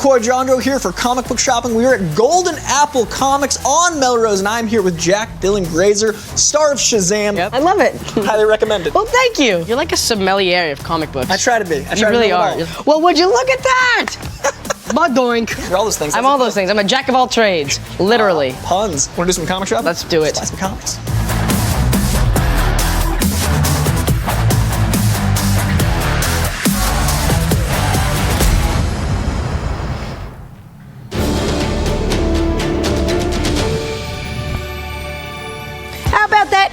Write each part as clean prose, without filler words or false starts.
Corjandro here for Comic Book Shopping. We are at Golden Apple Comics on Melrose, and I'm here with Jack Dylan Grazer, star of Shazam. Yep. I love it. Highly recommended. Well, thank you. You're like a sommelier of comic books. I try to be. You really are. Well, would you look at that? Doink. You're all those things. I'm all those things. I'm a jack of all trades, literally. Puns. Want to do some comic shopping? Let's do it. Let's buy some comics.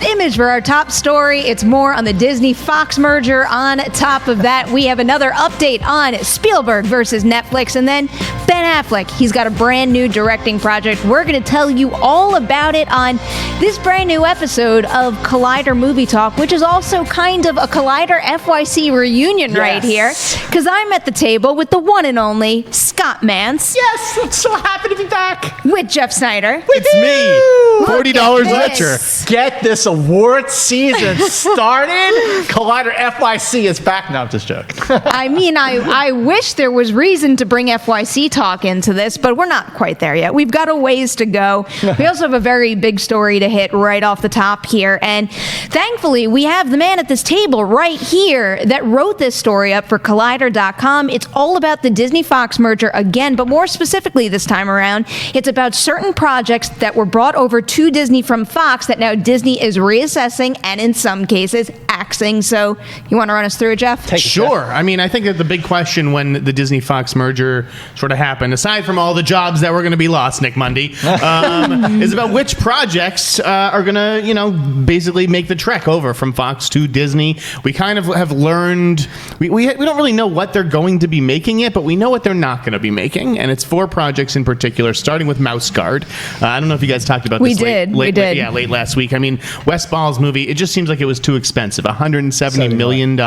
Image for our top story. It's more on the Disney-Fox merger. On top of that, we have another update on Spielberg versus Netflix, and then Ben Affleck. He's got a brand new directing project. We're going to tell you all about it on this brand new episode of Collider Movie Talk, which is also kind of a Collider FYC reunion right here, because I'm at the table with the one and only Scott Mantz. Yes, I'm so happy to be back. With Jeff Sneider. It's me. $40 richer. Get this award season started. Collider FYC is back. No, I'm just joking. I mean, I wish there was reason to bring FYC talk into this, but we're not quite there yet. We've got a ways to go. We also have a very big story to hit right off the top here, and thankfully we have the man at this table right here that wrote this story up for Collider.com. It's all about the Disney-Fox merger again, but more specifically this time around, it's about certain projects that were brought over to Disney from Fox that now Disney is reassessing and in some cases axing. So you want to run us through it, Jeff? Sure. I mean, I think that the big question when the Disney-Fox merger sort of happened, aside from all the jobs that were going to be lost, Nick Mundy, is about which projects are going to, basically make the trek over from Fox to Disney. We kind of have learned, we don't really know what they're going to be making yet, but we know what they're not going to be making. And it's 4 projects in particular, starting with Mouthguard. I don't know if you guys talked about this late last week. I mean, Wes Ball's movie, it just seems like it was too expensive. $170 million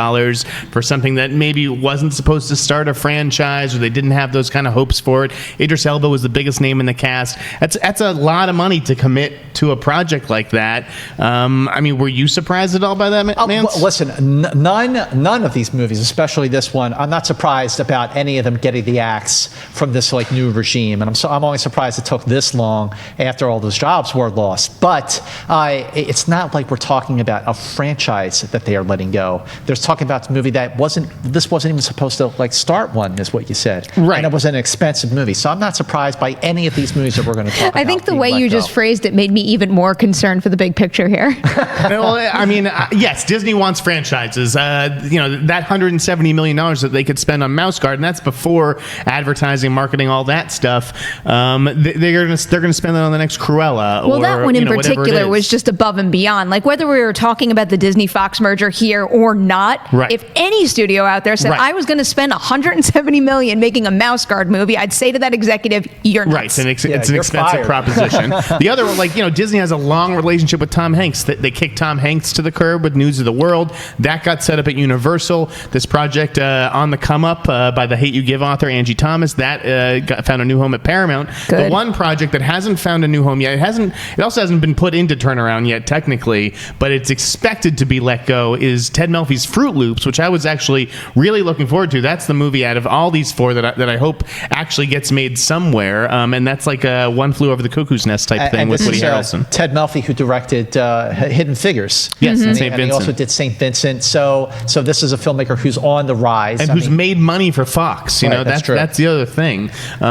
for something that maybe wasn't supposed to start a franchise, or they didn't have those kind of hopes for it. Idris Elba was the biggest name in the cast. That's a lot of money to commit to a project like that. I mean, were you surprised at all by that, Mance? Listen, none of these movies, especially this one, I'm not surprised about any of them getting the axe from this new regime, and I'm only surprised it took this long after all those jobs were lost. But it's not like we're talking about a franchise that they are letting go. They're talking about a movie that wasn't even supposed to start one, is what you said. Right. And it was an expensive movie. So I'm not surprised by any of these movies that we're going to talk about. I think the way you just phrased it made me even more concerned for the big picture here. Well, I mean, yes, Disney wants franchises. That $170 million that they could spend on Mouthguard, and that's before advertising, marketing, all that stuff. They're going to spend that on the next Cruella. Well, that one in particular was just above and beyond. Like, whether we were talking about the Disney-Fox merger here or not, if any studio out there said, I was going to spend $170 million making a Mouthguard movie, I'd say to that executive, you're nuts. Right, it's an expensive proposition. The other one, Disney has a long relationship with Tom Hanks. They kicked Tom Hanks to the curb with News of the World. That got set up at Universal. This project on the come up by the Hate U Give author Angie Thomas, that found a new home at Paramount. Good. The one project that hasn't found a new home yet, it also hasn't been put into turnaround yet technically, but it's expected to be let go, is Ted Melfi's Fruit Loops, which I was actually really looking forward to. That's the movie out of all these 4 that I hope actually gets made somewhere, and that's like a One Flew Over the Cuckoo's Nest type thing with Woody Harrelson. Ted Melfi, who directed Hidden Figures. Yes, and St. Vincent. he also did St. Vincent. So this is a filmmaker who's on the rise. And who's made money for Fox. That's the other thing.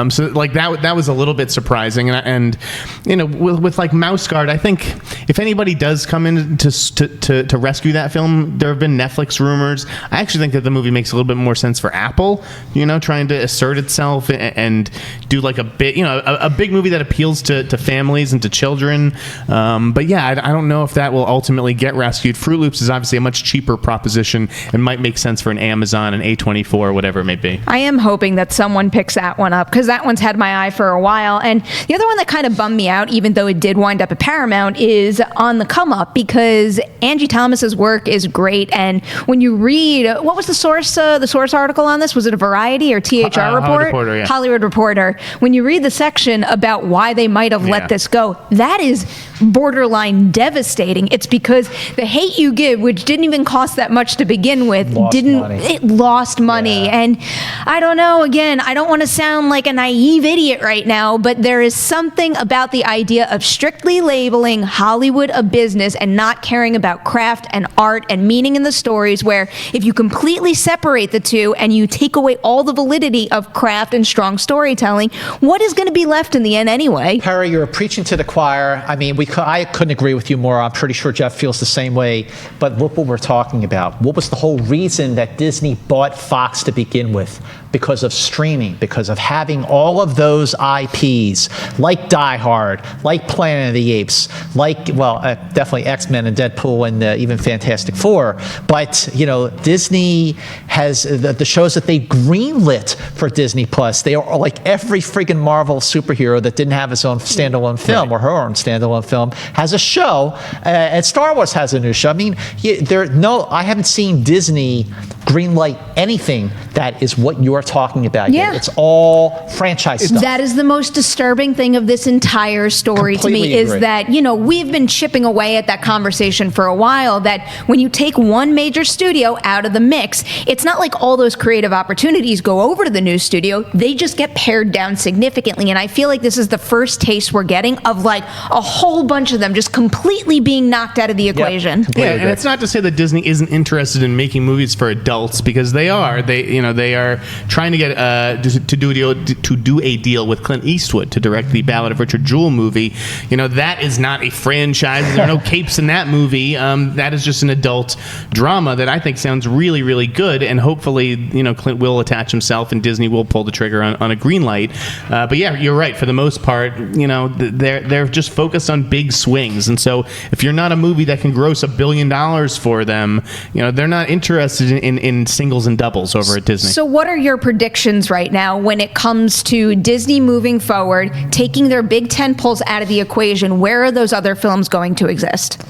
So that was a little bit surprising. And with Mouthguard, I think if anybody does come in to rescue that film, there have been Netflix rumors. I actually think that the movie makes a little bit more sense for Apple, trying to assert itself and do a big movie that appeals to families and to children. But yeah, I don't know if that will ultimately get rescued. Fruit Loops is obviously a much cheaper proposition and might make sense for an Amazon, an A24, whatever it may be. I am hoping that someone picks that one up, because that one's had my eye for a while. And And the other one that kind of bummed me out, even though it did wind up at Paramount, is On the Come Up, because Angie Thomas's work is great. And when you read, what was the source article on this? Was it a Variety or THR report? Hollywood Reporter, yeah. Hollywood Reporter. When you read the section about why they might have let this go, that is borderline devastating. It's because The Hate U Give, which didn't even cost that much to begin with, lost money. Yeah. And I don't know, again, I don't want to sound like a naive idiot right now, but there is something about the idea of strictly labeling Hollywood a business and not caring about craft and art and meaning in the stories, where if you completely separate the two and you take away all the validity of craft and strong storytelling, what is going to be left in the end anyway? Perri, you're preaching to the choir. I mean, I couldn't agree with you more. I'm pretty sure Jeff feels the same way. But look what we're talking about. What was the whole reason that Disney bought Fox to begin with? Because of streaming, because of having all of those IPs, like Die Hard, like Planet of the Apes, like, definitely X-Men and Deadpool and even Fantastic Four. But, Disney has the shows that they greenlit for Disney Plus. They are like every friggin' Marvel superhero that didn't have his own standalone film or her own standalone film has a show, and Star Wars has a new show. I mean, I haven't seen Disney greenlight anything that is what you're talking about. Yeah. It's all franchise stuff. That is the most disturbing thing of this entire story Completely to me, is agree. that, we've been chipping away at that conversation for a while, that when you take one major studio out of the mix, it's not like all those creative opportunities go over to the new studio. They just get pared down significantly. And I feel like this is the first taste we're getting of like a whole bunch of them just completely being knocked out of the equation. Yeah, and it's not to say that Disney isn't interested in making movies for adults, because they are. They are trying to get to do a deal with Clint Eastwood to direct the Ballad of Richard Jewell movie. That is not a franchise. There are no capes in that movie. That is just an adult drama that I think sounds really, really good. And hopefully, Clint will attach himself and Disney will pull the trigger on a green light. But yeah, you're right. For the most part, they're just focused on big swings. And so if you're not a movie that can gross $1 billion for them, they're not interested in singles and doubles over at Disney. So what are your predictions right now when it comes to Disney moving forward, taking their big tentpoles out of the equation? Where are those other films going to exist?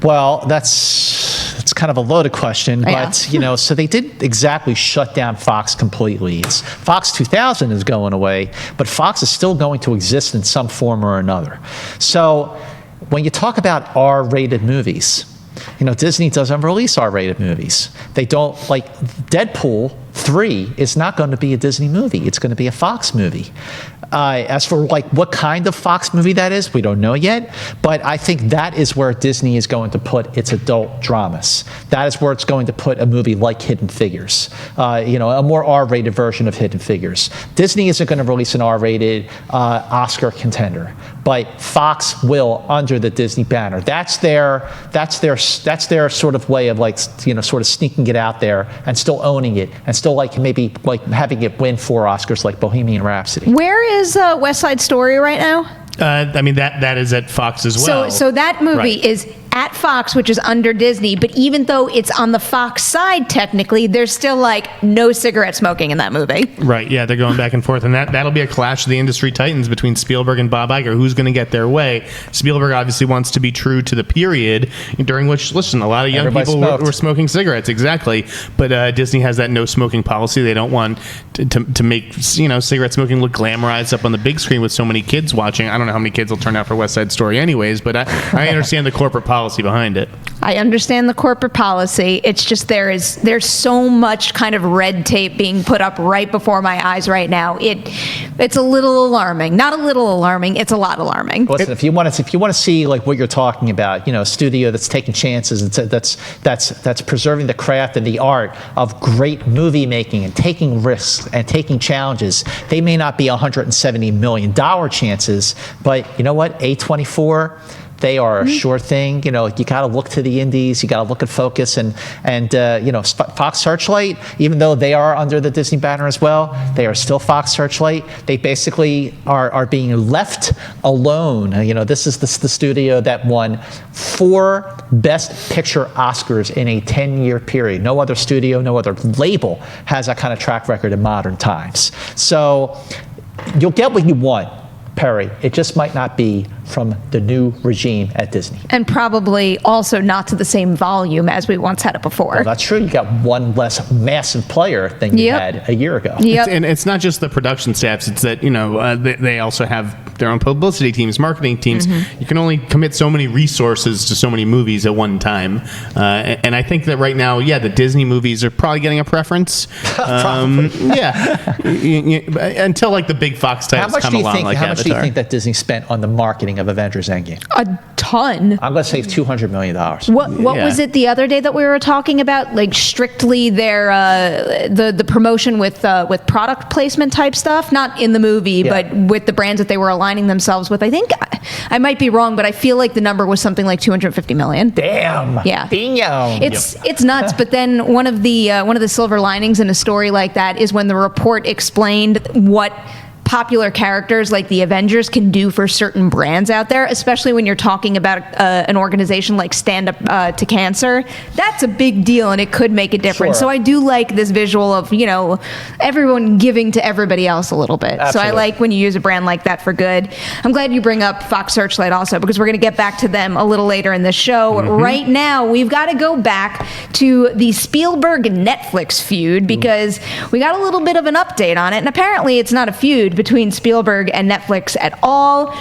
Well, that's kind of a loaded question, but so they didn't exactly shut down Fox completely. It's Fox 2000 is going away, but Fox is still going to exist in some form or another. So when you talk about R-rated movies, Disney doesn't release R-rated movies. They don't, like Deadpool 3 is not going to be a Disney movie. It's going to be a Fox movie. As for what kind of Fox movie that is, we don't know yet. But I think that is where Disney is going to put its adult dramas. That is where it's going to put a movie like Hidden Figures, a more R-rated version of Hidden Figures. Disney isn't going to release an R-rated Oscar contender, but Fox will under the Disney banner. That's their sort of way of sort of sneaking it out there and still owning it and still maybe having it win 4 Oscars like Bohemian Rhapsody. Where is West Side Story right now? That is at Fox as well. So that movie is at Fox, which is under Disney, but even though it's on the Fox side, technically, there's still no cigarette smoking in that movie. Right, yeah, they're going back and forth, and that'll be a clash of the industry titans between Spielberg and Bob Iger. Who's going to get their way? Spielberg obviously wants to be true to the period during which, listen, a lot of young people were smoking cigarettes, exactly, but Disney has that no smoking policy. They don't want to make cigarette smoking look glamorized up on the big screen with so many kids watching. I don't know how many kids will turn out for West Side Story anyways, but I understand the corporate policy behind it. I understand the corporate policy. It's just there's so much kind of red tape being put up right before my eyes right now. It's a little alarming. Not a little alarming. It's a lot alarming. Listen, if you want to see what you're talking about, a studio that's taking chances, that's preserving the craft and the art of great movie making and taking risks and taking challenges. They may not be $170 million chances, but you know what? A24. They are a sure thing. You got to look to the indies. You got to look at Focus and Fox Searchlight. Even though they are under the Disney banner as well, they are still Fox Searchlight. They basically are being left alone. This is the studio that won 4 Best Picture Oscars in a 10-year period. No other studio, no other label has that kind of track record in modern times. So you'll get what you want Perri, it just might not be from the new regime at Disney. And probably also not to the same volume as we once had it before. Well, that's true. You got one less massive player than you had a year ago. Yep. And it's not just the production staffs. It's that, they also have their own publicity teams, marketing teams. You can only commit so many resources to so many movies at one time. And I think that right now, the Disney movies are probably getting a preference. Until like the big Fox titles come along, like How much do you Avatar. think that Disney spent on the marketing of Avengers Endgame? A ton. I'm going to say $200 million. What was it the other day that we were talking about? Like strictly their the promotion with product placement type stuff, not in the movie, but with the brands that they were aligning themselves with. I think I might be wrong, but I feel like the number was something like $250 million. Damn. Yeah. Damn. It's nuts. But then one of the silver linings in a story like that is when the report explained what popular characters like the Avengers can do for certain brands out there, especially when you're talking about an organization like Stand Up to Cancer. That's a big deal, and it could make a difference. Sure. So I do like this visual of, everyone giving to everybody else a little bit. Absolutely. So I like when you use a brand like that for good. I'm glad you bring up Fox Searchlight also, because we're going to get back to them a little later in the show. Right now, we've got to go back to the Spielberg Netflix feud, because we got a little bit of an update on it, and apparently it's not a feud between Spielberg and Netflix at all.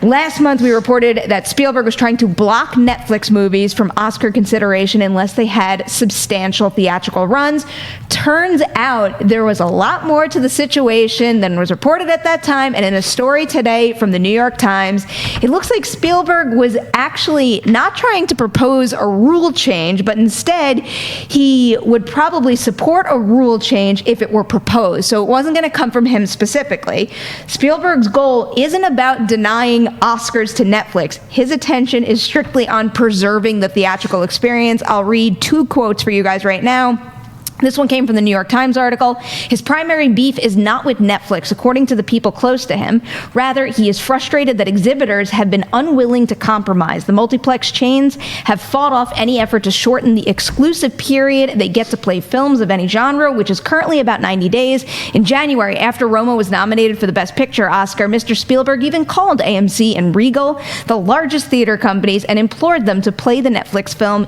Last month, we reported that Spielberg was trying to block Netflix movies from Oscar consideration unless they had substantial theatrical runs. Turns out there was a lot more to the situation than was reported at that time, and in a story today from the New York Times, it looks like Spielberg was actually not trying to propose a rule change, but instead he would probably support a rule change if it were proposed. So it wasn't going to come from him specifically. Spielberg's goal isn't about denying Oscars to Netflix. His attention is strictly on preserving the theatrical experience. I'll read 2 quotes for you guys right now. This one came from the New York Times article. His primary beef is not with Netflix, according to the people close to him. Rather, he is frustrated that exhibitors have been unwilling to compromise. The multiplex chains have fought off any effort to shorten the exclusive period they get to play films of any genre, which is currently about 90 days. In January, after Roma was nominated for the Best Picture Oscar, Mr. Spielberg even called AMC and Regal, the largest theater companies, and implored them to play the Netflix film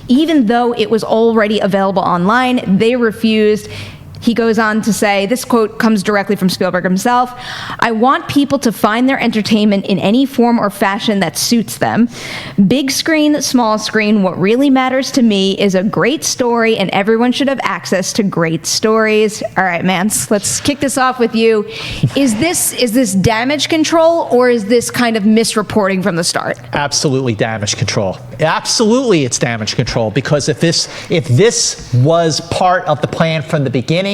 even though it was already available online. They refused. He goes on to say, this quote comes directly from Spielberg himself, "I want people to find their entertainment in any form or fashion that suits them. Big screen, small screen, what really matters to me is a great story, and everyone should have access to great stories." All right, Mance, let's kick this off with you. Is this damage control, or is this kind of misreporting from the start? Absolutely damage control. Absolutely, it's damage control, because if this was part of the plan from the beginning,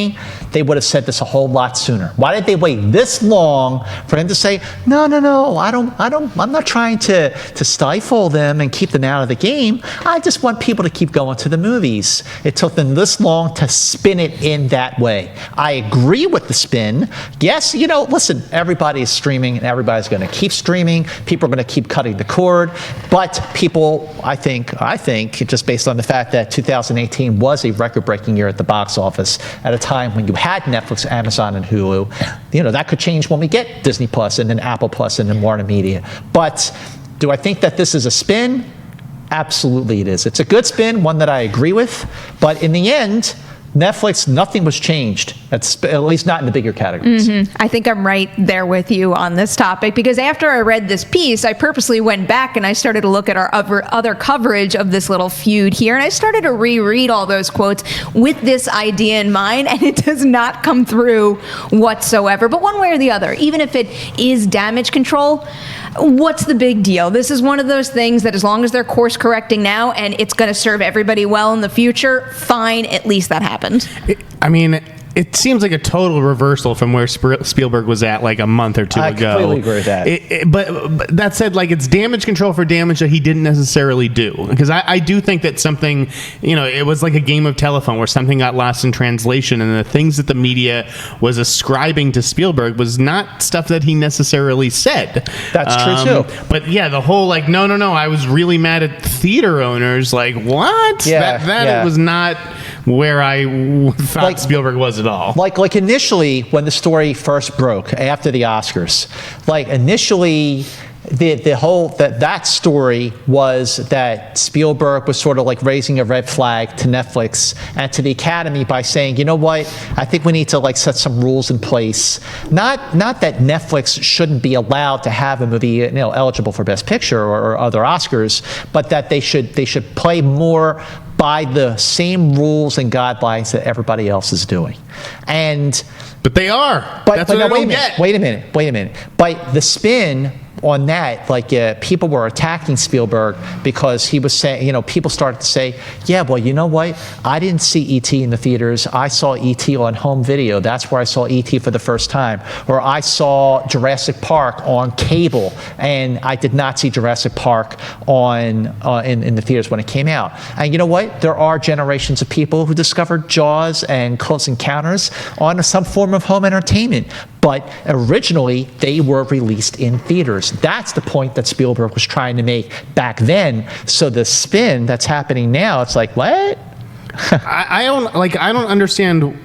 they would have said this a whole lot sooner. Why did they wait this long for him to say, no, I'm not trying to stifle them and keep them out of the game. I just want people to keep going to the movies. It took them this long to spin it in that way. I agree with the spin. Yes, listen, everybody is streaming and everybody's going to keep streaming. People are going to keep cutting the cord. But people, I think, just based on the fact that 2018 was a record-breaking year at the box office, at a time when you had Netflix, Amazon, and Hulu, that could change when we get Disney Plus and then Apple Plus and then Warner Media. But do I think that this is a spin? Absolutely it is. It's a good spin, one that I agree with. But in the end, Netflix, nothing was changed, at least not in the bigger categories. I think I'm right there with you on this topic, because after I read this piece, I purposely went back and I started to look at our other coverage of this little feud here, and I started to reread all those quotes with this idea in mind, and it does not come through whatsoever. But one way or the other, even if it is damage control, what's the big deal? This is one of those things that as long as they're course correcting now and it's going to serve everybody well in the future, fine, at least that happened. It seems like a total reversal from where Spielberg was at like a month or two ago. I completely agree with that. But that said, like, it's damage control for damage that he didn't necessarily do. Because I do think that something, it was like a game of telephone where something got lost in translation, and the things that the media was ascribing to Spielberg was not stuff that he necessarily said. That's true, too. But yeah, the whole like, no, I was really mad at theater owners. Like, what? Yeah, That was not where I thought Spielberg was at all. Like initially, when the story first broke after the Oscars, like initially, the whole that story was that Spielberg was sort of like raising a red flag to Netflix and to the Academy by saying, you know what, I think we need to like set some rules in place. Not that Netflix shouldn't be allowed to have a movie, eligible for Best Picture or other Oscars, but that they should play more by the same rules and guidelines that everybody else is doing. But they are. That's what I don't get. Wait a minute. But the spin on that, people were attacking Spielberg because he was saying, people started to say, yeah, well, you know what? I didn't see E.T. in the theaters. I saw E.T. on home video. That's where I saw E.T. for the first time. Or I saw Jurassic Park on cable, and I did not see Jurassic Park in the theaters when it came out. And you know what? There are generations of people who discovered Jaws and Close Encounters on some form of home entertainment. But originally, they were released in theaters. That's the point that Spielberg was trying to make back then. So the spin that's happening now, it's like, what? I don't understand.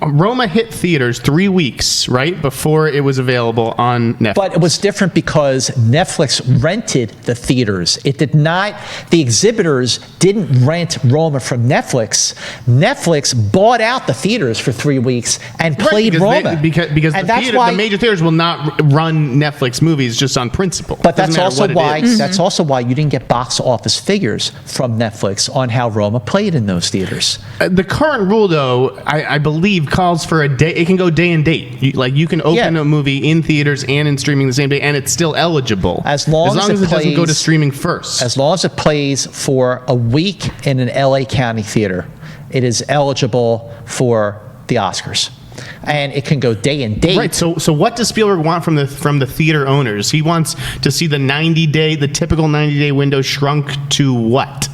Roma hit theaters 3 weeks right before it was available on Netflix. But it was different because Netflix rented the theaters. It did not. The exhibitors didn't rent Roma from Netflix. Netflix bought out the theaters for 3 weeks and played Roma. Because the major theaters will not run Netflix movies just on principle. But that's also why you didn't get box office figures from Netflix on how Roma played in those theaters. The current rule, though, I believe calls for a day. It can go day and date. You can open a movie in theaters and in streaming the same day, and it's still eligible as long as it doesn't go to streaming first. As long as it plays for a week in an LA County theater, it is eligible for the Oscars. And it can go day and date. Right. So what does Spielberg want from the theater owners? He wants to see the typical 90-day window shrunk to what?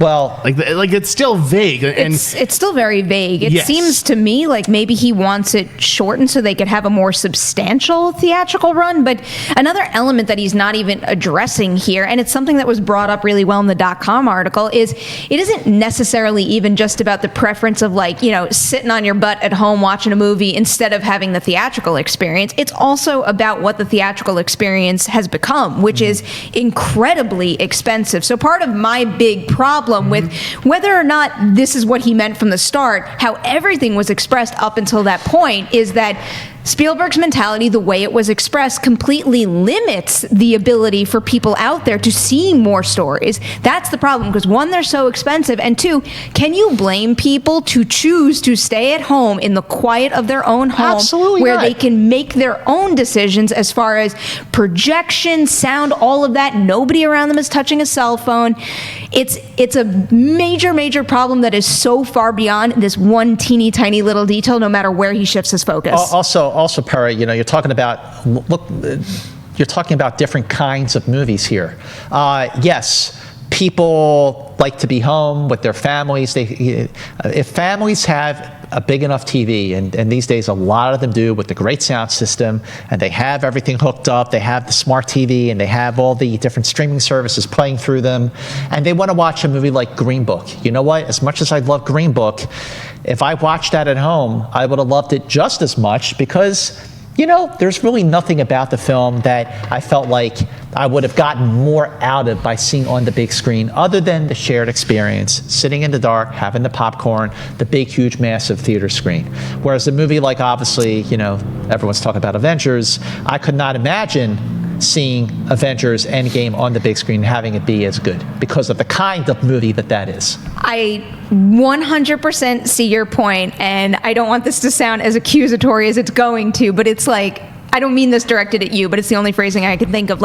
Well, it's still vague, and it's still very vague. It yes. seems to me like maybe he wants it shortened so they could have a more substantial theatrical run. But another element that he's not even addressing here, and it's something that was brought up really well in the .com article, is it isn't necessarily even just about the preference of sitting on your butt at home watching a movie instead of having the theatrical experience. It's also about what the theatrical experience has become, which is incredibly expensive. So part of my big problem with whether or not this is what he meant from the start, how everything was expressed up until that point, is that Spielberg's mentality, the way it was expressed, completely limits the ability for people out there to see more stories. That's the problem, because one, they're so expensive, and two, can you blame people to choose to stay at home in the quiet of their own home where they can make their own decisions as far as projection, sound, all of that? Nobody around them is touching a cell phone. It's a major problem that is so far beyond this one teeny tiny little detail, no matter where he shifts his focus. Also, Perri, you're talking about different kinds of movies here. Yes, people like to be home with their families. If families have a big enough TV, and these days a lot of them do, with the great sound system, and they have everything hooked up, they have the smart TV, and they have all the different streaming services playing through them, and they want to watch a movie like Green Book. You know what? As much as I love Green Book, if I watched that at home, I would have loved it just as much, because there's really nothing about the film that I felt like I would have gotten more out of by seeing on the big screen, other than the shared experience, sitting in the dark, having the popcorn, the big, huge, massive theater screen. Whereas a movie like, obviously, everyone's talking about Avengers, I could not imagine seeing Avengers Endgame on the big screen and having it be as good, because of the kind of movie that is. I 100% see your point, and I don't want this to sound as accusatory as it's going to, but it's like, I don't mean this directed at you, but it's the only phrasing I can think of.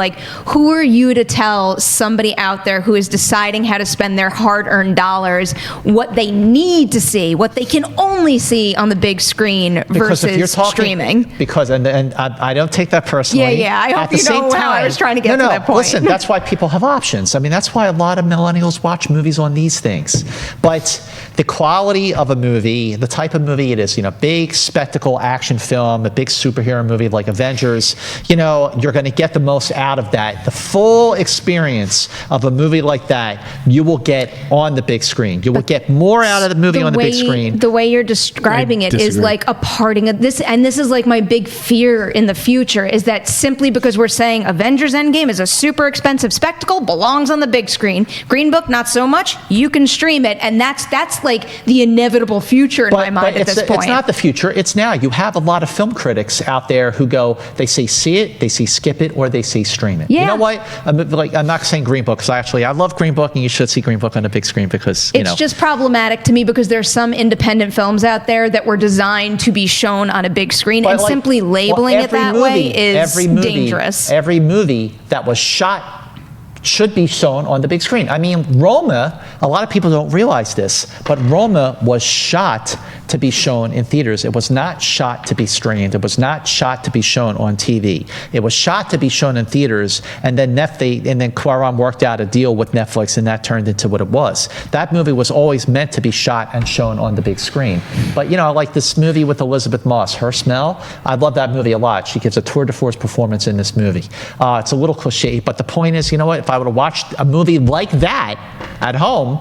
Who are you to tell somebody out there who is deciding how to spend their hard-earned dollars what they need to see, what they can only see on the big screen versus streaming? Because, and I don't take that personally. Yeah, I hope you know how I was trying to get to that point. Listen, that's why people have options. I mean, that's why a lot of millennials watch movies on these things. But the quality of a movie, the type of movie it is, big spectacle action film, a big superhero movie like Avengers, you're going to get the most out of that. The full experience of a movie like that, you will get on the big screen. You will get more out of the movie on the big screen. The way you're describing it is like a parting of this, and this is like my big fear in the future, is that simply because we're saying Avengers Endgame is a super expensive spectacle, belongs on the big screen. Green Book, not so much. You can stream it, and that's like the inevitable future in my mind at this point. It's not the future. It's now. You have a lot of film critics out there who go, they say see it, they say skip it, or they say stream it. Yeah. You know what? I'm not saying Green Book, because I love Green Book, and you should see Green Book on the big screen because, It's just problematic to me because there's some independent films out there that were designed to be shown on a big screen, and simply labeling it that way is dangerous. Every movie that was shot should be shown on the big screen. I mean, Roma, a lot of people don't realize this, but Roma was shot to be shown in theaters. It was not shot to be streamed. It was not shot to be shown on TV. It was shot to be shown in theaters, and then Cuarón worked out a deal with Netflix, and that turned into what it was. That movie was always meant to be shot and shown on the big screen. But, like this movie with Elizabeth Moss, Her Smell, I love that movie a lot. She gives a tour de force performance in this movie. It's a little cliche, but the point is, you know what? If I would have watched a movie like that at home,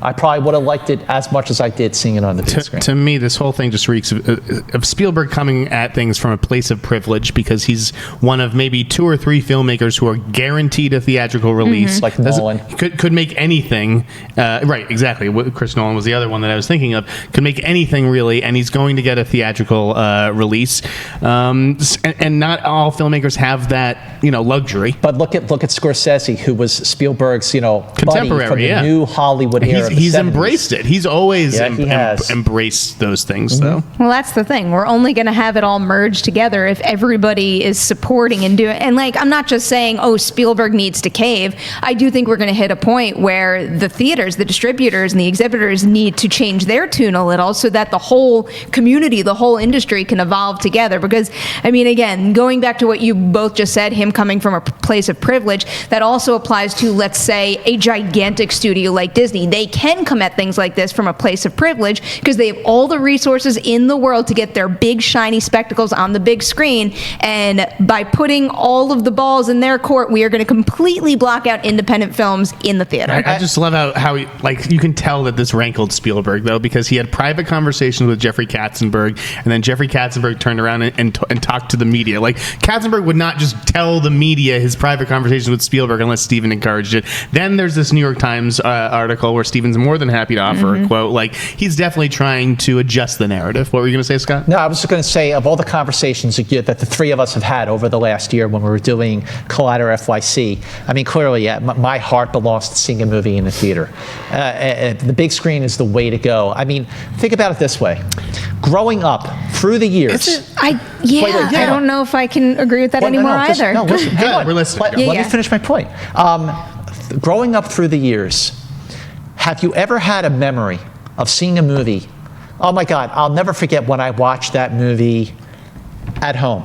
I probably would have liked it as much as I did seeing it on the big screen. To me, this whole thing just reeks of Spielberg coming at things from a place of privilege, because he's one of maybe 2 or 3 filmmakers who are guaranteed a theatrical release. Like Nolan. Could make anything. Right, exactly. Chris Nolan was the other one that I was thinking of. Could make anything, really, and he's going to get a theatrical release. And not all filmmakers have that, luxury. But look at Scorsese, who was Spielberg's, buddy from the new Hollywood era. He's embraced it. He's always has. embraced those things, though. Well, that's the thing. We're only going to have it all merged together if everybody is supporting and doing. And I'm not just saying, Spielberg needs to cave. I do think we're going to hit a point where the theaters, the distributors, and the exhibitors need to change their tune a little so that the whole community, the whole industry can evolve together. Because, again, going back to what you both just said, him coming from a place of privilege, that also applies to, let's say, a gigantic studio like Disney. They can come at things like this from a place of privilege because they have all the resources in the world to get their big shiny spectacles on the big screen, and by putting all of the balls in their court, we are going to completely block out independent films in the theater. I just love how he, you can tell that this rankled Spielberg, though, because he had private conversations with Jeffrey Katzenberg, and then Jeffrey Katzenberg turned around and talked to the media. Katzenberg would not just tell the media his private conversations with Spielberg unless Steven encouraged it. Then there's this New York Times article where Steven's more than happy to offer a quote. He's definitely trying to adjust the narrative. What were you going to say, Scott? No, I was just going to say, of all the conversations that the 3 of us have had over the last year when we were doing Collider FYC, clearly, my heart belongs to seeing a movie in the theater. The big screen is the way to go. Think about it this way. Growing up through the years... I don't know if I can agree with that anymore either. Listen, we're listening. Let me finish my point. Growing up through the years, have you ever had a memory of seeing a movie? Oh my God, I'll never forget when I watched that movie at home.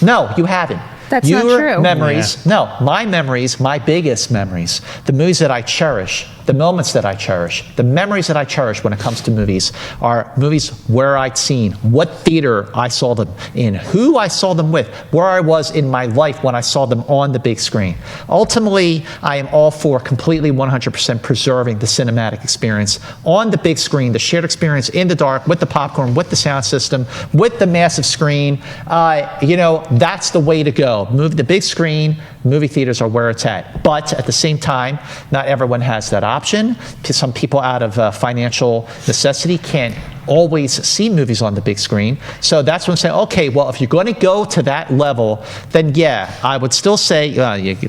No, you haven't. That's not true. Memories, no, my memories, my biggest memories, the movies that I cherish, the moments that I cherish, the memories that I cherish when it comes to movies are movies where I'd seen, what theater I saw them in, who I saw them with, where I was in my life when I saw them on the big screen. Ultimately, I am all for completely 100% preserving the cinematic experience on the big screen, the shared experience in the dark, with the popcorn, with the sound system, with the massive screen. That's the way to go. The big screen, movie theaters are where it's at. But at the same time, not everyone has that option. Some people out of financial necessity can't always see movies on the big screen. So that's when I'm saying, okay, well, if you're going to go to that level, then yeah, I would still say,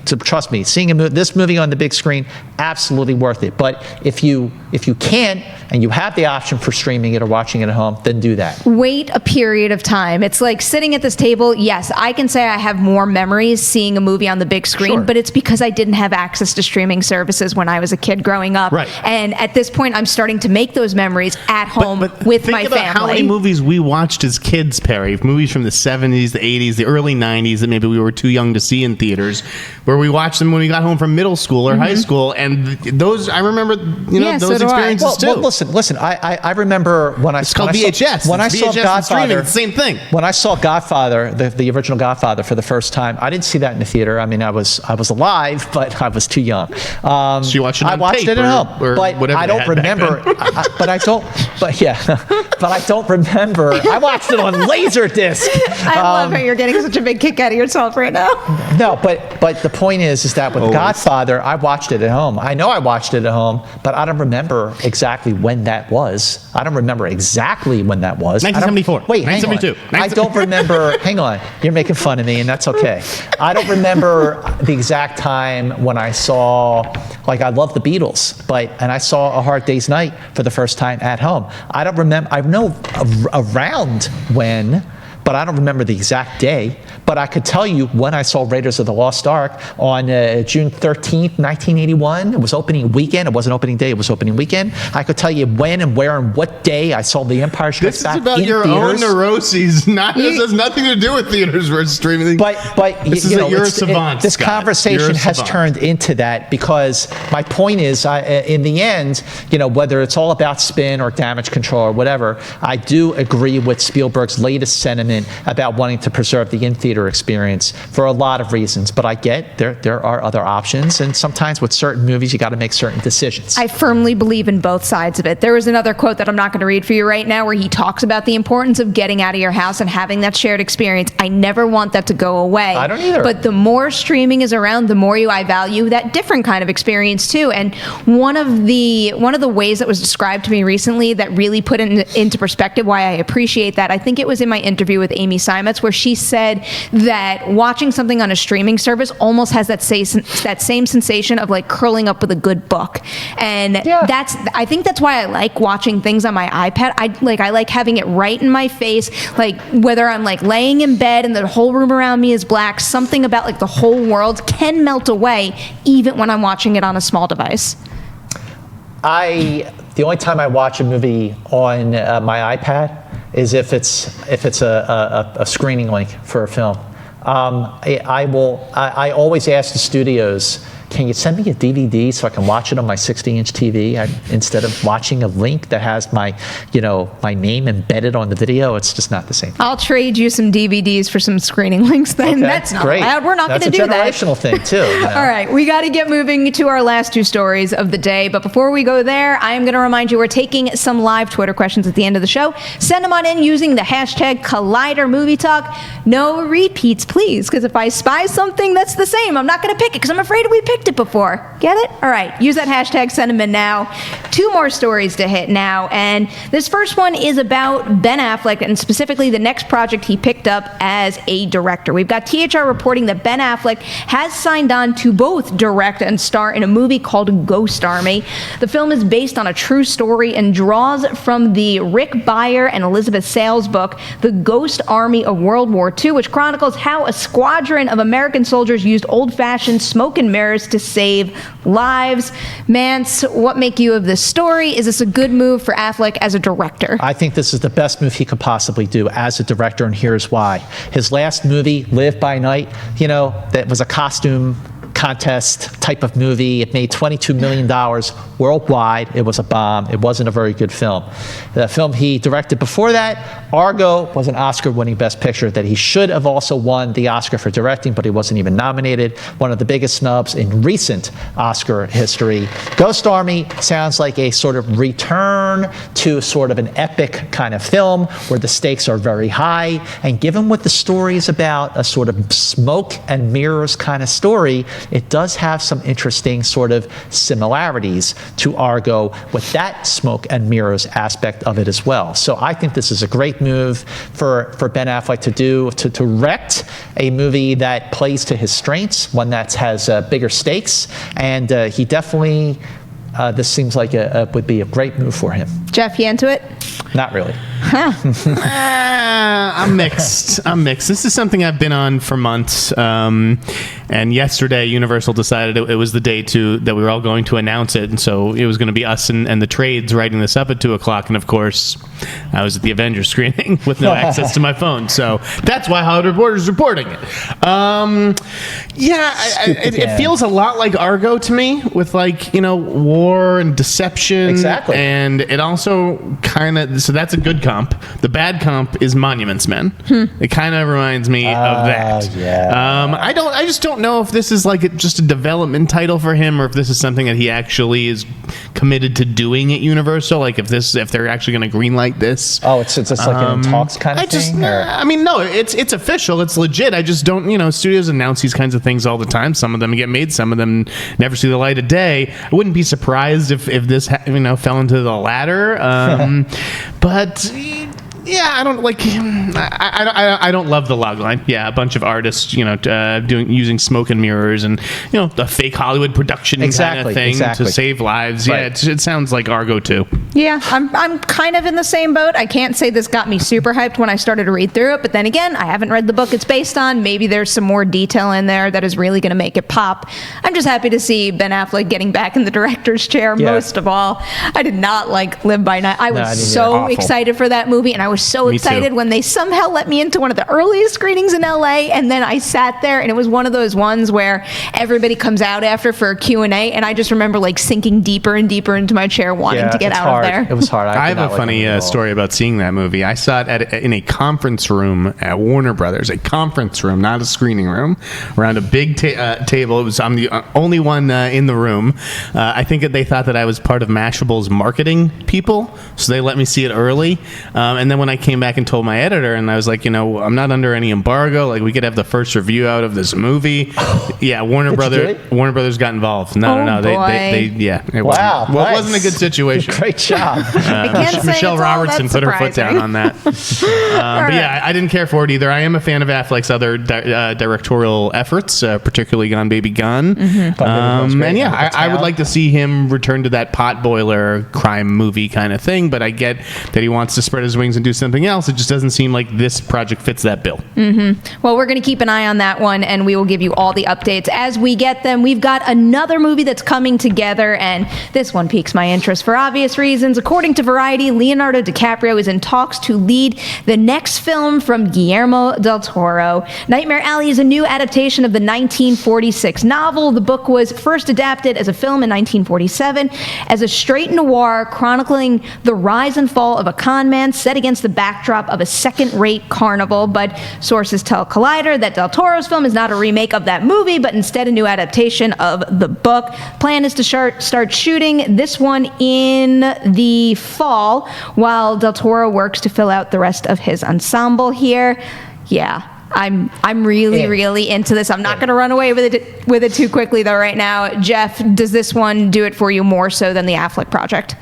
trust me, seeing this movie on the big screen, absolutely worth it. But if you can't, and you have the option for streaming it or watching it at home, then do that. Wait a period of time. It's like sitting at this table. Yes, I can say I have more memories seeing a movie on the big screen, Sure. but it's because I didn't have access to streaming services when I was a kid growing up. Right. And at this point, I'm starting to make those memories at home with Think my about family. how many movies we watched as kids, Perry. Movies from the 70s, the 80s, the early 90s that maybe we were too young to see in theaters, where we watched them when we got home from middle school or high school. And those, I remember, Yeah, those so do I. experiences too. Well, listen. I remember when I It's called when I VHS. Saw, when I It's saw VHS and streaming, Godfather, it's the same thing. When I saw Godfather, the original Godfather for the first time, I didn't see that in the theater. I mean, I was alive, but I was too young. So you watched it on I watched tape it at home, or but whatever I they don't had back remember. then. But I don't remember. I watched it on Laserdisc. I love how you're getting such a big kick out of yourself right now. No, but the point is that with Godfather, I watched it at home. I know I watched it at home, but I don't remember exactly when that was. I don't remember exactly when that was. 1974. Wait, hang on. 1972. I don't remember. Hang on. You're making fun of me, and that's okay. I don't remember the exact time when I saw, like, I love the Beatles, and I saw A Hard Day's Night for the first time at home. I don't remember. I know around when, but I don't remember the exact day. But I could tell you when I saw Raiders of the Lost Ark on June 13th, 1981. It was opening weekend. It wasn't opening day. It was opening weekend. I could tell you when and where and what day I saw The Empire Strikes This Back is about in your theaters. own neuroses. This has nothing to do with theaters versus streaming. But this is you know, you're a it's- savant. this Scott. conversation You're a has savant. turned into that because my point is, in the end, whether it's all about spin or damage control or whatever, I do agree with Spielberg's latest sentiment about wanting to preserve the in-theater experience for a lot of reasons. But I get there are other options, and sometimes with certain movies, you got to make certain decisions. I firmly believe in both sides of it. There was another quote that I'm not going to read for you right now where he talks about the importance of getting out of your house and having that shared experience. I never want that to go away. I don't either. But the more streaming is around, the more I value that different kind of experience too. And one of the ways that was described to me recently that really put into perspective why I appreciate that, I think it was in my interview with Amy Simons, where she said that watching something on a streaming service almost has that same sensation of like curling up with a good book. And I think that's why I like watching things on my iPad. I like having it right in my face, like whether I'm like laying in bed and the whole room around me is black, something about like the whole world can melt away even when I'm watching it on a small device. The only time I watch a movie on my iPad is if it's a screening link for a film. I always ask the studios, can you send me a DVD so I can watch it on my 60-inch TV instead of watching a link that has my name embedded on the video? It's just not the same. I'll trade you some DVDs for some screening links then. Okay, That's not great. allowed. We're not going to do that. That's a generational thing too. All right, we got to get moving to our last two stories of the day. But before we go there, I am going to remind you we're taking some live Twitter questions at the end of the show. Send them on in using the hashtag #ColliderMovieTalk. No repeats, please, because if I spy something that's the same, I'm not going to pick it because I'm afraid we picked it before. Get it? All right, use that hashtag, send them in now. Two more stories to hit now, and this first one is about Ben Affleck and specifically the next project he picked up as a director. We've got THR reporting that Ben Affleck has signed on to both direct and star in a movie called Ghost Army. The film is based on a true story and draws from the Rick Beyer and Elizabeth Sales book, The Ghost Army of World War II, which chronicles how a squadron of American soldiers used old-fashioned smoke and mirrors to save lives. Mance, what make you of this story? Is this a good move for Affleck as a director? I think this is the best move he could possibly do as a director, and here's why. His last movie, Live by Night, that was a costume contest type of movie. It made $22 million worldwide. It was a bomb. It wasn't a very good film. The film he directed before that, Argo, was an Oscar-winning Best Picture that he should have also won the Oscar for directing, but he wasn't even nominated. One of the biggest snubs in recent Oscar history. Ghost Army sounds like a sort of return to sort of an epic kind of film where the stakes are very high. And given what the story is about, a sort of smoke and mirrors kind of story, it does have some interesting sort of similarities to Argo with that smoke and mirrors aspect of it as well. So I think this is a great move for Ben Affleck to do, to direct a movie that plays to his strengths, one that has bigger stakes, and he definitely, this seems like would be a great move for him. Jeff, you into it? Not really. I'm mixed. This is something I've been on for months. And yesterday, Universal decided it was the day that we were all going to announce it. And so it was going to be us and the trades writing this up at 2 o'clock. And of course, I was at the Avengers screening with no access to my phone. So that's why Hollywood Reporter is reporting it. It feels a lot like Argo to me, with war and deception. Exactly. And it also kind of, so that's a good comp. The bad comp is Monuments Men. It kind of reminds me of that. Yeah. I just don't know if this is just a development title for him, or if this is something that he actually is committed to doing at Universal. If they're actually going to greenlight this. Oh, it's just like an in talks kind of thing? No, it's official. It's legit. I just don't, studios announce these kinds of things all the time. Some of them get made. Some of them never see the light of day. I wouldn't be surprised if this, fell into the latter. But yeah, I don't I don't love the logline. Yeah, a bunch of artists, using smoke and mirrors and the fake Hollywood production kind of thing to save lives. Right. Yeah, it sounds like Argo too. Yeah, I'm kind of in the same boat. I can't say this got me super hyped when I started to read through it, but then again, I haven't read the book it's based on. Maybe there's some more detail in there that is really going to make it pop. I'm just happy to see Ben Affleck getting back in the director's chair. Yeah. Most of all, I did not like Live by Night. I was so Awful. excited for that movie, and I was so Me excited too. when they somehow let me into one of the earliest screenings in LA, and then I sat there, and it was one of those ones where everybody comes out after for a Q&A, and I just remember sinking deeper and deeper into my chair wanting to get it's out hard. of there. It was hard. I have a funny story about seeing that movie. I saw it in a conference room at Warner Brothers, a conference room, not a screening room, around a big table. I'm the only one in the room. I think that they thought that I was part of Mashable's marketing people, so they let me see it early. And then when I came back and told my editor, and I was like, I'm not under any embargo. We could have the first review out of this movie. Yeah, Warner Brothers got involved. No. It wasn't a good situation. Great job. Michelle Robertson put her foot down on that. But yeah, I didn't care for it either. I am a fan of Affleck's other directorial efforts, particularly Gone Baby Gone. And yeah, I would like to see him return to that potboiler crime movie kind of thing, but I get that he wants to spread his wings and do something else. It just doesn't seem like this project fits that bill. Well, we're going to keep an eye on that one, and we will give you all the updates as we get them. We've got another movie that's coming together, and this one piques my interest for obvious reasons. According to Variety, Leonardo DiCaprio is in talks to lead the next film from Guillermo del Toro. Nightmare Alley is a new adaptation of the 1946 novel. The book was first adapted as a film in 1947 as a straight noir chronicling the rise and fall of a con man set against the backdrop of a second-rate carnival. But sources tell Collider that Del Toro's film is not a remake of that movie, but instead a new adaptation of the book. Plan is to start shooting this one in the fall, while Del Toro works to fill out the rest of his ensemble here. Yeah. I'm really into this. I'm not going to run away with it too quickly though right now. Jeff, does this one do it for you more so than the Affleck project?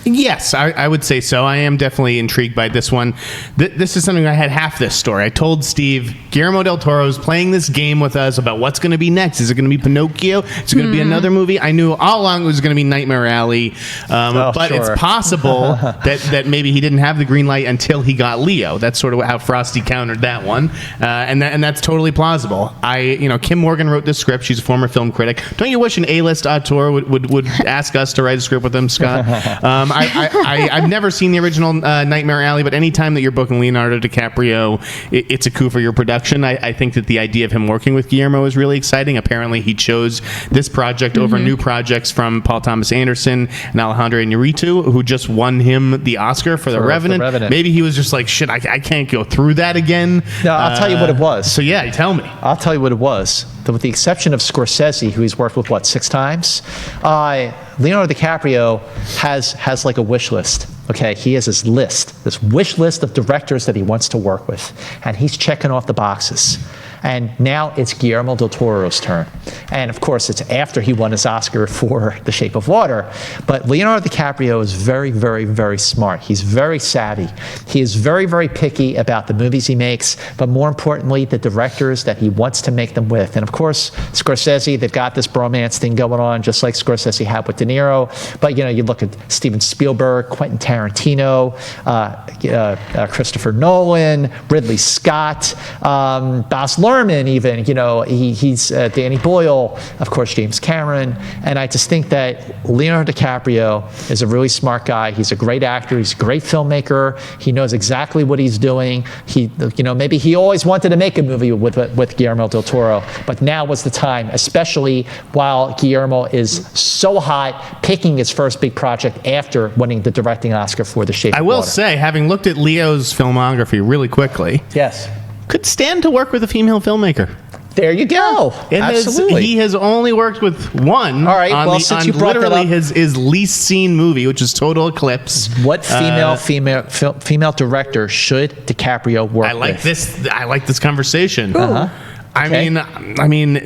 Yes, I would say so. I am definitely intrigued by this one. This is something I had half this story. I told Steve, Guillermo del Toro is playing this game with us about what's going to be next. Is it going to be Pinocchio? Is it going to be another movie? I knew all along it was going to be Nightmare Alley, but sure. It's possible that maybe he didn't have the green light until he got Leo. That's sort of how Frosty countered that one, and that's totally plausible. Kim Morgan wrote this script. She's a former film critic. Don't you wish an A-list auteur would ask us to write a script with him, Scott? I've never seen the original Nightmare Alley, but anytime that you're booking Leonardo DiCaprio, it's a coup for your production. I think that the idea of him working with Guillermo is really exciting. Apparently, he chose this project over new projects from Paul Thomas Anderson and Alejandro Iñárritu, who just won him the Oscar for The Revenant. Maybe he was just like, shit, I can't go through that again. No, I'll tell you what it was. So yeah, tell me. I'll tell you what it was. With the exception of Scorsese, who he's worked with, 6 times, Leonardo DiCaprio has like a wish list. Okay, he has this wish list of directors that he wants to work with, and he's checking off the boxes. And now it's Guillermo del Toro's turn. And of course, it's after he won his Oscar for The Shape of Water. But Leonardo DiCaprio is very, very, very smart. He's very savvy. He is very, very picky about the movies he makes, but more importantly, the directors that he wants to make them with. And of course, Scorsese, they've got this bromance thing going on, just like Scorsese had with De Niro. But you look at Steven Spielberg, Quentin Tarantino, Christopher Nolan, Ridley Scott, Baz Luhrmann even, he's Danny Boyle, of course, James Cameron. And I just think that Leonardo DiCaprio is a really smart guy. He's a great actor. He's a great filmmaker. He knows exactly what he's doing. Maybe he always wanted to make a movie with Guillermo del Toro, but now was the time, especially while Guillermo is so hot, picking his first big project after winning the directing Oscar for The Shape of Water. I will say, having looked at Leo's filmography really quickly, yes, could stand to work with a female filmmaker. There you go. Absolutely. He has only worked with one. All right. Well, since you brought that up, his least seen movie, which is Total Eclipse. What female director should DiCaprio work with? I like this conversation. Okay. I mean,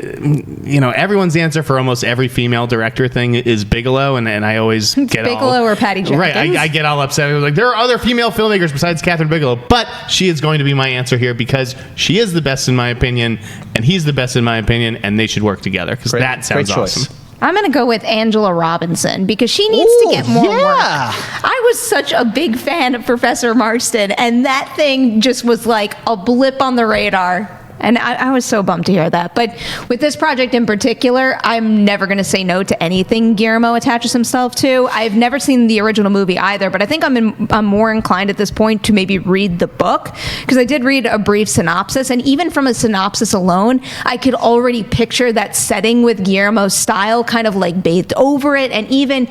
everyone's answer for almost every female director thing is Bigelow, and I always get Bigelow or Patty Jenkins. Right, I get all upset. I was like, there are other female filmmakers besides Catherine Bigelow, but she is going to be my answer here because she is the best in my opinion, and he's the best in my opinion, and they should work together because that sounds awesome. I'm going to go with Angela Robinson because she needs to get more work. I was such a big fan of Professor Marston, and that thing just was like a blip on the radar. And I was so bummed to hear that. But with this project in particular, I'm never going to say no to anything Guillermo attaches himself to. I've never seen the original movie either, but I think I'm more inclined at this point to maybe read the book, because I did read a brief synopsis, and even from a synopsis alone, I could already picture that setting with Guillermo's style kind of like bathed over it. And even,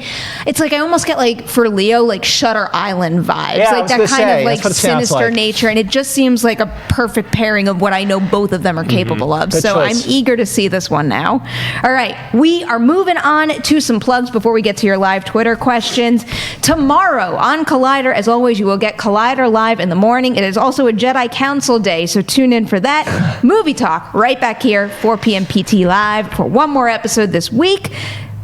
it's like I almost get like, for Leo, like Shutter Island vibes. Yeah, like that kind of like sinister nature. And it just seems like a perfect pairing of what I know both of them are capable of. Good so choice. I'm eager to see this one now. All right, we are moving on to some plugs before we get to your live Twitter questions. Tomorrow on Collider, as always, you will get Collider Live in the morning. It is also a Jedi Council Day, so tune in for that. Movie Talk right back here, 4 p.m. PT Live for one more episode this week.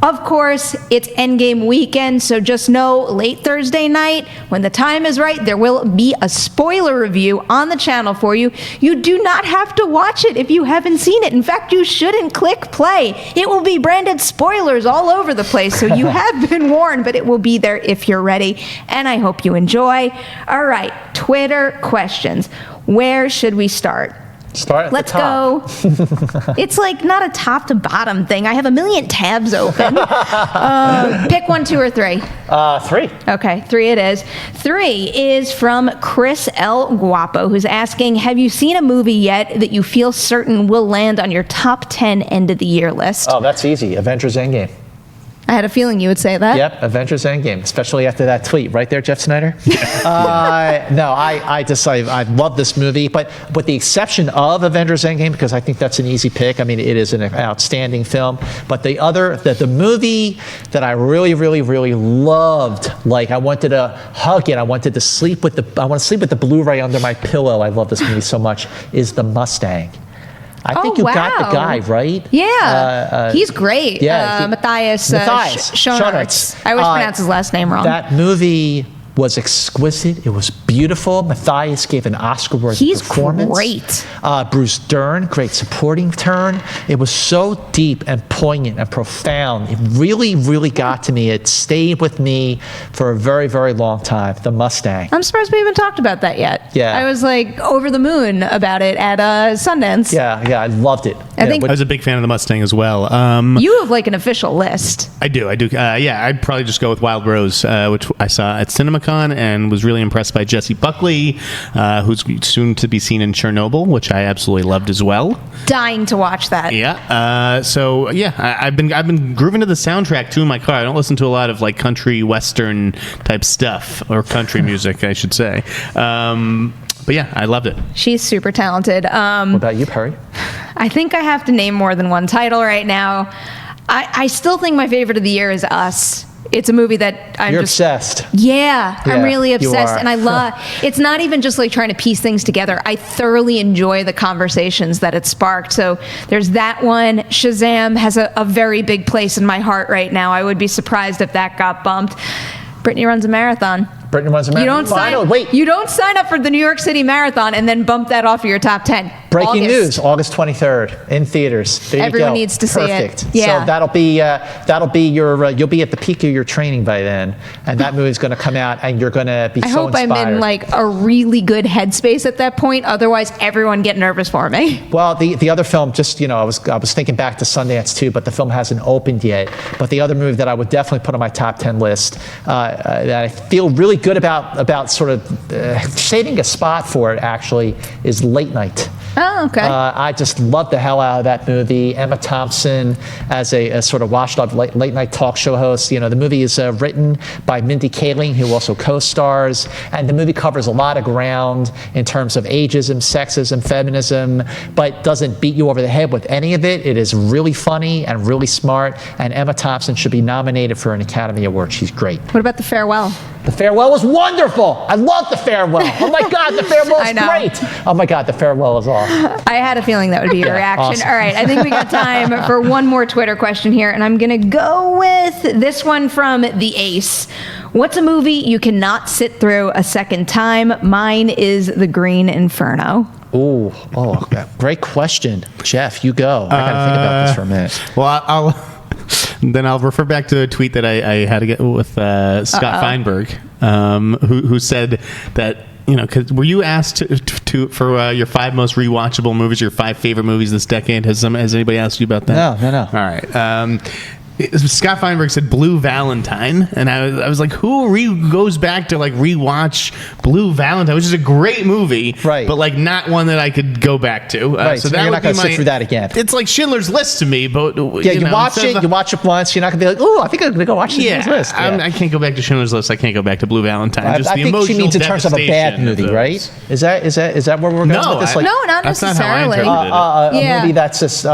Of course, it's Endgame weekend, so just know late Thursday night, when the time is right, there will be a spoiler review on the channel for you. You do not have to watch it if you haven't seen it. In fact, you shouldn't click play. It will be branded spoilers all over the place, so you have been warned, but it will be there if you're ready, and I hope you enjoy. All right, Twitter questions. Where should we start? Start at Let's the top. go. It's like not a top to bottom thing. I have a million tabs open. Pick 1, 2, or 3. 3. Okay, 3 it is. 3 is from Chris L. Guapo, who's asking, have you seen a movie yet that you feel certain will land on your top 10 end of the year list? Oh, that's easy. Avengers Endgame. I had a feeling you would say that. Yep, Avengers Endgame, especially after that tweet. Right there, Jeff Sneider? I love this movie, but with the exception of Avengers Endgame, because I think that's an easy pick. I mean, it is an outstanding film. But the movie that I really, really, really loved, like I wanted to hug it, I want to sleep with the Blu-ray under my pillow. I love this movie so much, is The Mustang. I think you got the guy, right? Yeah. He's great. Yeah, Matthias Schoenaerts. I always pronounce his last name wrong. That movie was exquisite. It was beautiful. Matthias gave an Oscar-worthy performance. He's great. Bruce Dern, great supporting turn. It was so deep and poignant and profound. It really, really got to me. It stayed with me for a very, very long time. The Mustang. I'm surprised we haven't talked about that yet. Yeah. I was like over the moon about it at Sundance. Yeah, I loved it. I think I was a big fan of the Mustang as well. You have like an official list. I do. I'd probably just go with Wild Rose, which I saw at CinemaCon and was really impressed by Jesse Buckley, who's soon to be seen in Chernobyl, which I absolutely loved as well. Dying to watch that. Yeah. I've been grooving to the soundtrack too in my car. I don't listen to a lot of like country western type stuff, or country music, I should say. But yeah, I loved it. She's super talented. What about you, Perri? I think I have to name more than one title right now. I still think my favorite of the year is Us. It's a movie that You're obsessed. Yeah, I'm Yeah, really you obsessed, are. and I love. It's not even just like trying to piece things together. I thoroughly enjoy the conversations that it sparked. So there's that one. Shazam has a very big place in my heart right now. I would be surprised if that got bumped. Brittany runs a marathon. Brittany runs a marathon. You don't sign up for the New York City Marathon and then bump that off of your top 10. Breaking August. news, August 23rd in theaters. There you Everyone go. needs to see it. Perfect. Yeah. So that'll be your you'll be at the peak of your training by then, and that movie's going to come out, and you're going to be I so hope inspired. I'm in like a really good headspace at that point. Otherwise, everyone get nervous for me. Well, the other film, just I was thinking back to Sundance too, but the film hasn't opened yet. But the other movie that I would definitely put on my top 10 list that I feel really good about sort of saving a spot for it actually is Late Night. Oh, okay. I just love the hell out of that movie. Emma Thompson as a sort of washed-up late night talk show host. The movie is written by Mindy Kaling, who also co-stars, and the movie covers a lot of ground in terms of ageism, sexism, feminism, but doesn't beat you over the head with any of it. It is really funny and really smart, and Emma Thompson should be nominated for an Academy Award. She's great. What about The Farewell? The Farewell was wonderful. I love The Farewell. Oh my God, The Farewell I is know. great. Oh my God, The Farewell is awesome. I had a feeling that would be your reaction. awesome. All right, I think we got time for one more Twitter question here, and I'm going to go with this one from The Ace. What's a movie you cannot sit through a second time? Mine is The Green Inferno. Oh, great question. Jeff, you go. I got to think about this for a minute. Well, I'll refer back to a tweet that I had to get with Scott Feinberg, who said that, because were you asked for your 5 most rewatchable movies, your 5 favorite movies this decade? Has anybody asked you about that? No. All right. Scott Feinberg said Blue Valentine, and I was like, who goes back to like rewatch Blue Valentine, which is a great movie, right? But like not one that I could go back to. Right. So that you're not would going to sit through that again. It's like Schindler's List to me, but you watch it. You watch it once. You're not going to be like, oh, I think I'm going to go watch Schindler's List. Yeah. I can't go back to Schindler's List. I can't go back to Blue Valentine. I think she means in terms of a bad movie, right? Is that where we're going with this? No, not that's necessarily. Not how I interpreted it. A movie that's just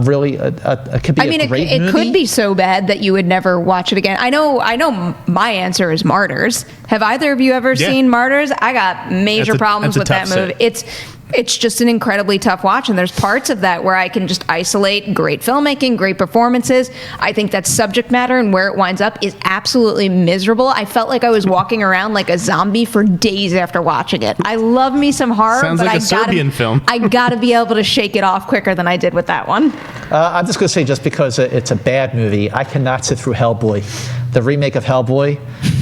really it could be a great movie. It could be so bad that you would never watch it again. I know my answer is Martyrs. Have either of you ever seen Martyrs? I got major problems with that movie. It's just an incredibly tough watch, and there's parts of that where I can just isolate great filmmaking, great performances. I think that subject matter and where it winds up is absolutely miserable. I felt like I was walking around like a zombie for days after watching it. I love me some horror, Sounds but like a Serbian film. I gotta be able to shake it off quicker than I did with that one. I'm just going to say, just because it's a bad movie, I cannot sit through Hellboy. The remake of Hellboy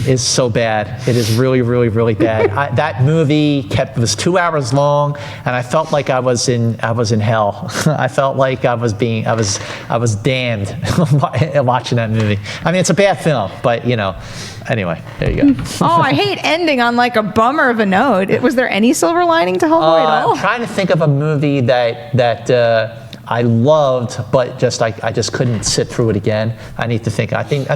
is so bad. It is really, really, really bad. That movie was 2 hours long, and I felt like I was in hell. I felt like I was damned watching that movie. I mean, it's a bad film, but anyway, there you go. Oh, I hate ending on like a bummer of a note. Was there any silver lining to Hellboy at all? I'm trying to think of a movie that I loved, but I just couldn't sit through it again. I need to think. I think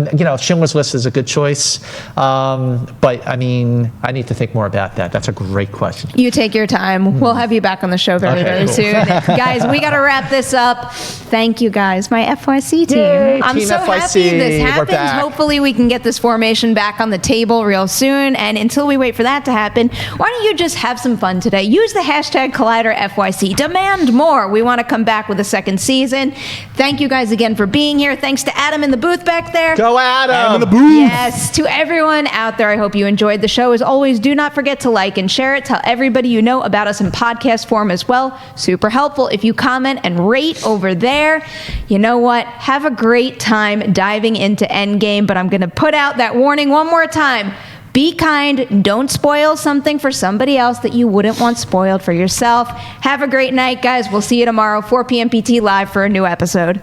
Schindler's List is a good choice, but I mean, I need to think more about that. That's a great question. You take your time. We'll have you back on the show very cool. soon. Guys, we got to wrap this up. Thank you guys, my FYC team. Yay, I'm Team so FYC. happy this We're happened. back. Hopefully we can get this formation back on the table real soon. And until we wait for that to happen, why don't you just have some fun today? Use the hashtag #ColliderFYC. Demand more. We want to come back with a second season. Thank you guys again for being here. Thanks to Adam in the booth back there. Go Adam! I'm in the booth. Yes, to everyone out there, I hope you enjoyed the show. As always, do not forget to like and share it. Tell everybody you know about us in podcast form as well. Super helpful if you comment and rate over there. You know what? Have a great time diving into Endgame, but I'm going to put out that warning one more time. Be kind. Don't spoil something for somebody else that you wouldn't want spoiled for yourself. Have a great night, guys. We'll see you tomorrow, 4 p.m. PT Live for a new episode.